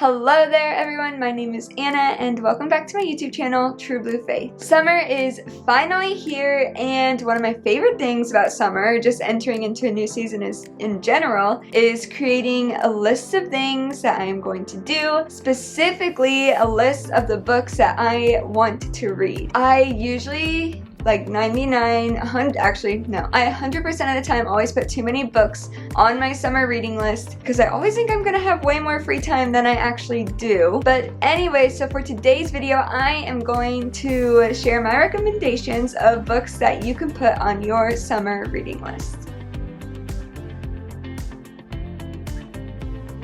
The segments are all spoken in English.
Hello there everyone, my name is Anna and welcome back to my YouTube channel, True Blue Faith. Summer is finally here and one of my favorite things about summer, just entering into a new season in general, is creating a list of things that I am going to do, specifically a list of the books that I want to read. I usually like 100% of the time always put too many books on my summer reading list because I always think I'm gonna have way more free time than I actually do. But anyway, so for today's video, I am going to share my recommendations of books that you can put on your summer reading list.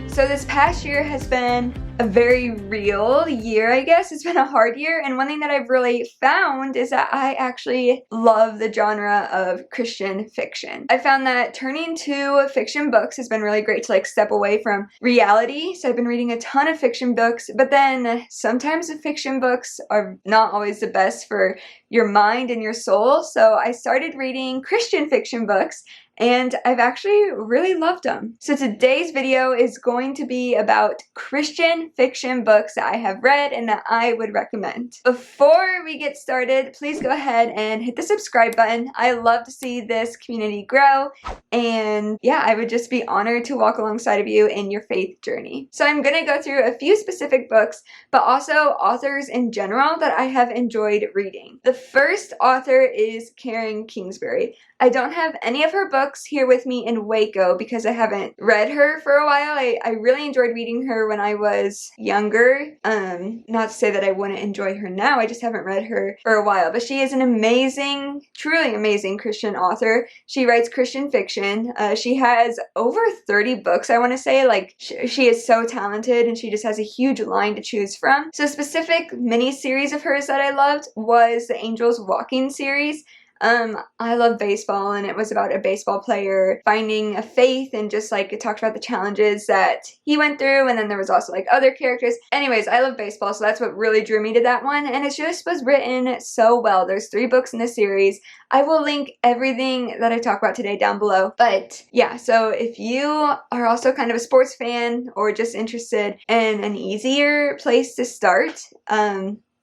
So this past year has been a very real year, I guess. It's been a hard year, and one thing that I've really found is that I actually love the genre of Christian fiction. I found that turning to fiction books has been really great to step away from reality. So I've been reading a ton of fiction books, but then sometimes the fiction books are not always the best for your mind and your soul. So I started reading Christian fiction books, and I've actually really loved them. So today's video is going to be about Christian fiction books that I have read and that I would recommend. Before we get started, please go ahead and hit the subscribe button. I love to see this community grow, and yeah, I would just be honored to walk alongside of you in your faith journey. So I'm gonna go through a few specific books, but also authors in general that I have enjoyed reading. The first author is Kingsbury. I don't have any of her books here with me in Waco because I haven't read her for a while. I really enjoyed reading her when I was younger. Not to say that I wouldn't enjoy her now, I just haven't read her for a while. But she is an amazing, truly amazing Christian author. She writes Christian fiction. She has over 30 books, I want to say. She is so talented and she just has a huge line to choose from. So a specific mini-series of hers that I loved was the Angels Walking series. I love baseball, and it was about a baseball player finding a faith, and just it talked about the challenges that he went through, and then there was also other characters. Anyways, I love baseball, so that's what really drew me to that one, and it just was written so well. There's 3 books in the series. I will link everything that I talk about today down below. But yeah, so if you are also kind of a sports fan or just interested in an easier place to start,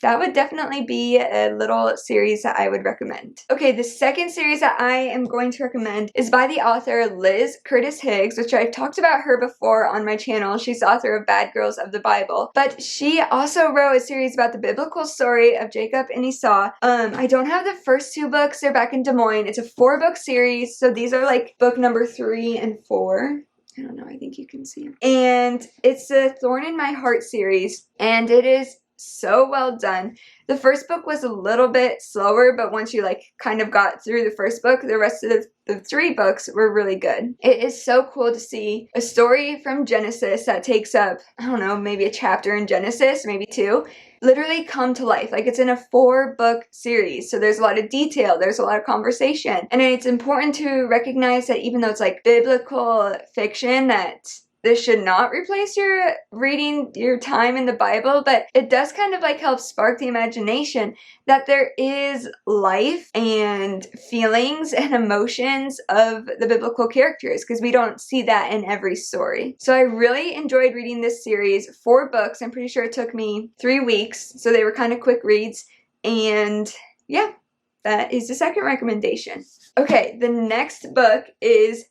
that would definitely be a little series that I would recommend. Okay, the second series that I am going to recommend is by the author Curtis Higgs, which I've talked about her before on my channel. She's the author of Bad Girls of the Bible. But she also wrote a series about the biblical story of Jacob and Esau. I don't have the first 2 books. They're back in Des Moines. It's a 4-book series. So these are book number 3 and 4. I don't know, I think you can see them. And it's the Thorn in My Heart series, and it is so well done. The first book was a little bit slower, but once you kind of got through the first book, the rest of the 3 books were really good. It is so cool to see a story from Genesis that takes up, I don't know, maybe a chapter in Genesis, maybe 2, literally come to life. It's in a 4-book series, so there's a lot of detail, there's a lot of conversation, and it's important to recognize that even though it's biblical fiction, that this should not replace your reading your time in the Bible, but it does kind of help spark the imagination that there is life and feelings and emotions of the biblical characters, because we don't see that in every story. So I really enjoyed reading this series. 4 books. I'm pretty sure it took me 3 weeks, so they were kind of quick reads. And yeah, that is the second recommendation. Okay, the next book is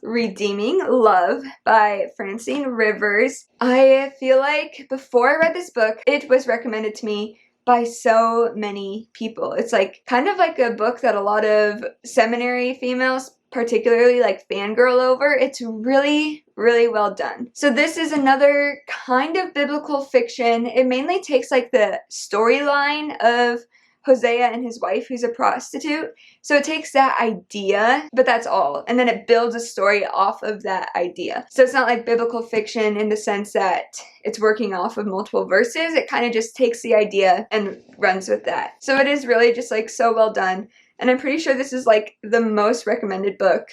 Redeeming Love by Francine Rivers. I feel like before I read this book, it was recommended to me by so many people. It's kind of like a book that a lot of seminary females particularly fangirl over. It's really, really well done. So this is another kind of biblical fiction. It mainly takes the storyline of Hosea and his wife, who's a prostitute. So it takes that idea, but that's all. And then it builds a story off of that idea. So it's not like biblical fiction in the sense that it's working off of multiple verses. It kind of just takes the idea and runs with that. So it is really just so well done. And I'm pretty sure this is the most recommended book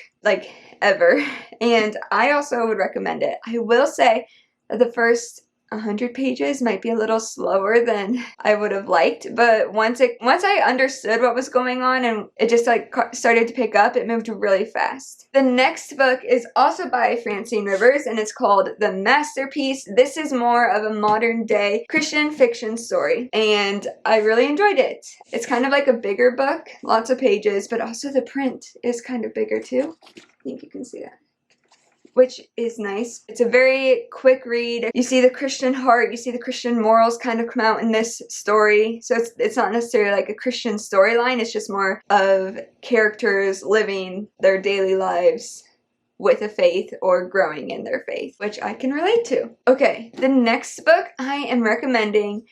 ever. And I also would recommend it. I will say that the first 100 pages might be a little slower than I would have liked, but once I understood what was going on and it just like started to pick up, it moved really fast. The next book is also by Francine Rivers and it's called The Masterpiece. This is more of a modern day Christian fiction story and I really enjoyed it. It's kind of like a bigger book, lots of pages, but also the print is kind of bigger too. I think you can see that, which is nice. It's a very quick read. You see the Christian heart, you see the Christian morals kind of come out in this story. So it's not necessarily like a Christian storyline, it's just more of characters living their daily lives with a faith or growing in their faith, which I can relate to. Okay, the next book I am recommending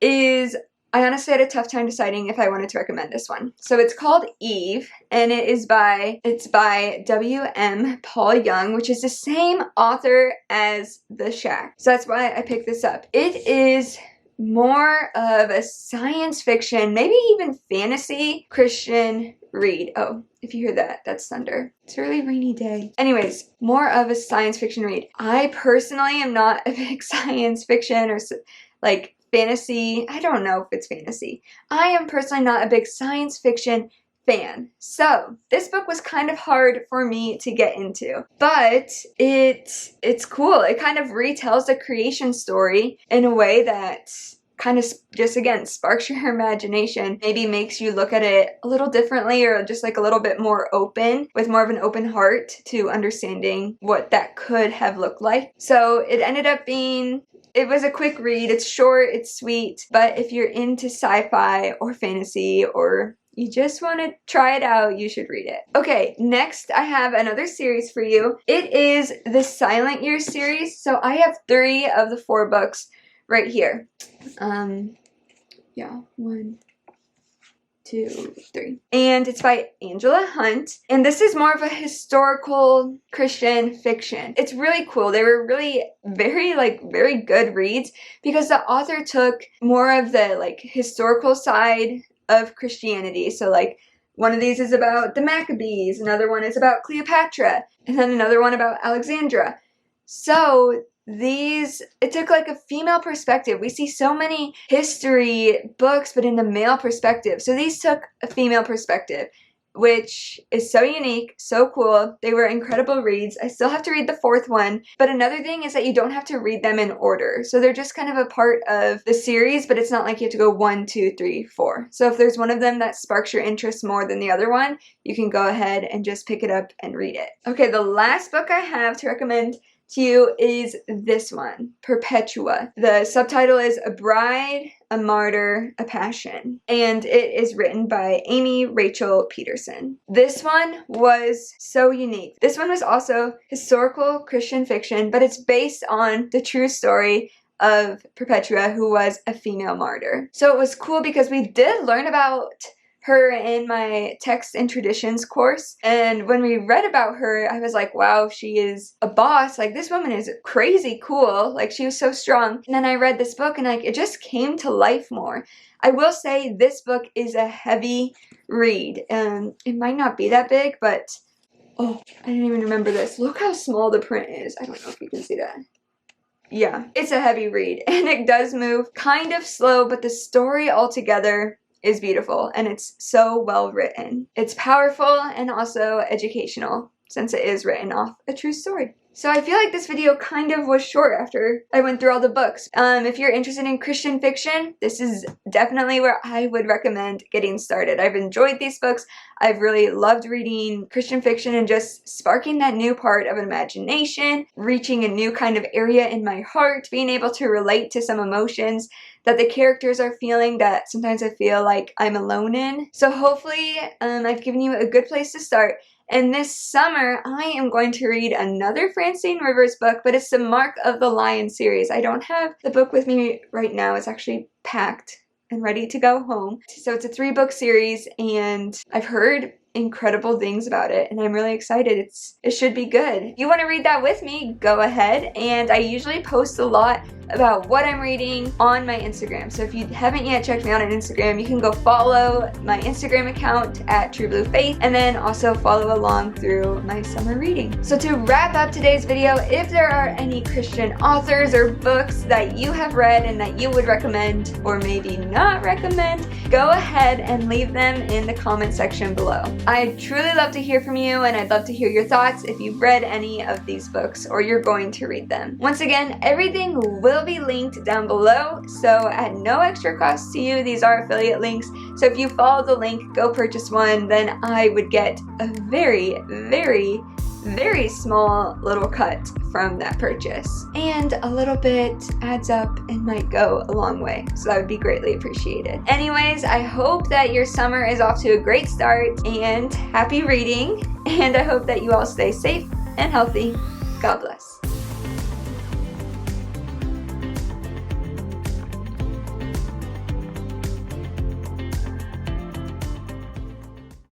is, I honestly had a tough time deciding if I wanted to recommend this one. So it's called Eve, and it's by W.M. Paul Young, which is the same author as The Shack. So that's why I picked this up. It is more of a science fiction, maybe even fantasy Christian read. Oh, if you hear that, that's thunder. It's a really rainy day. Anyways, more of a science fiction read. I personally am not a big science fiction or like fantasy. I don't know if it's fantasy. I am personally not a big science fiction fan. So this book was kind of hard for me to get into, but it's cool. It kind of retells the creation story in a way that kind of just, again, sparks your imagination, maybe makes you look at it a little differently or just like a little bit more open, with more of an open heart to understanding what that could have looked like. So it ended up being, it was a quick read. It's short, it's sweet, but if you're into sci-fi or fantasy or you just want to try it out, you should read it. Okay, next I have another series for you. It is the Silent Year series. So I have 3 of the 4 books right here. Yeah, 1, 2, 3. And it's by Angela Hunt. And this is more of a historical Christian fiction. It's really cool. They were really very good reads because the author took more of the like historical side of Christianity. So like one of these is about the Maccabees, another one is about Cleopatra, and then another one about Alexandra. So it took like a female perspective. We see so many history books, but in the male perspective. So these took a female perspective, which is so unique, so cool. They were incredible reads. I still have to read the 4th one, but another thing is that you don't have to read them in order. So they're just kind of a part of the series, but it's not like you have to go 1, 2, 3, 4. So if there's one of them that sparks your interest more than the other one, you can go ahead and just pick it up and read it. Okay, the last book I have to recommend to you is this one, Perpetua. The subtitle is A Bride, a Martyr, a Passion, and it is written by Amy Rachel Peterson. This one was so unique. This one was also historical Christian fiction, but it's based on the true story of Perpetua, who was a female martyr. So it was cool because we did learn about her in my text and traditions course, and when we read about her, I was like, wow, she is a boss. Like, this woman is crazy cool. Like, she was so strong. And then I read this book and like it just came to life more. I will say this book is a heavy read, and it might not be that big, but oh, I didn't even remember this. Look how small the print is. I don't know if you can see that. Yeah, it's a heavy read and it does move kind of slow, but the story altogether is beautiful and it's so well written. It's powerful and also educational since it is written off a true story. So I feel like this video kind of was short after I went through all the books. If you're interested in Christian fiction, this is definitely where I would recommend getting started. I've enjoyed these books. I've really loved reading Christian fiction and just sparking that new part of imagination, reaching a new kind of area in my heart, being able to relate to some emotions that the characters are feeling that sometimes I feel like I'm alone in. So hopefully I've given you a good place to start. And this summer, I am going to read another Francine Rivers book, but it's the Mark of the Lion series. I don't have the book with me right now. It's actually packed and ready to go home. So it's a 3-book series, and I've heard incredible things about it, and I'm really excited. It should be good. If you want to read that with me, go ahead. And I usually post a lot about what I'm reading on my Instagram. So if you haven't yet checked me out on Instagram, you can go follow my Instagram account at True Blue Faith, and then also follow along through my summer reading. So to wrap up today's video, if there are any Christian authors or books that you have read and that you would recommend or maybe not recommend, go ahead and leave them in the comment section below. I'd truly love to hear from you, and I'd love to hear your thoughts if you've read any of these books or you're going to read them. Once again, everything will be linked down below, so at no extra cost to you. These are affiliate links, so if you follow the link, go purchase one, then I would get a very, very, very small little cut from that purchase. And a little bit adds up and might go a long way, so that would be greatly appreciated. Anyways, I hope that your summer is off to a great start, and happy reading, and I hope that you all stay safe and healthy. God bless.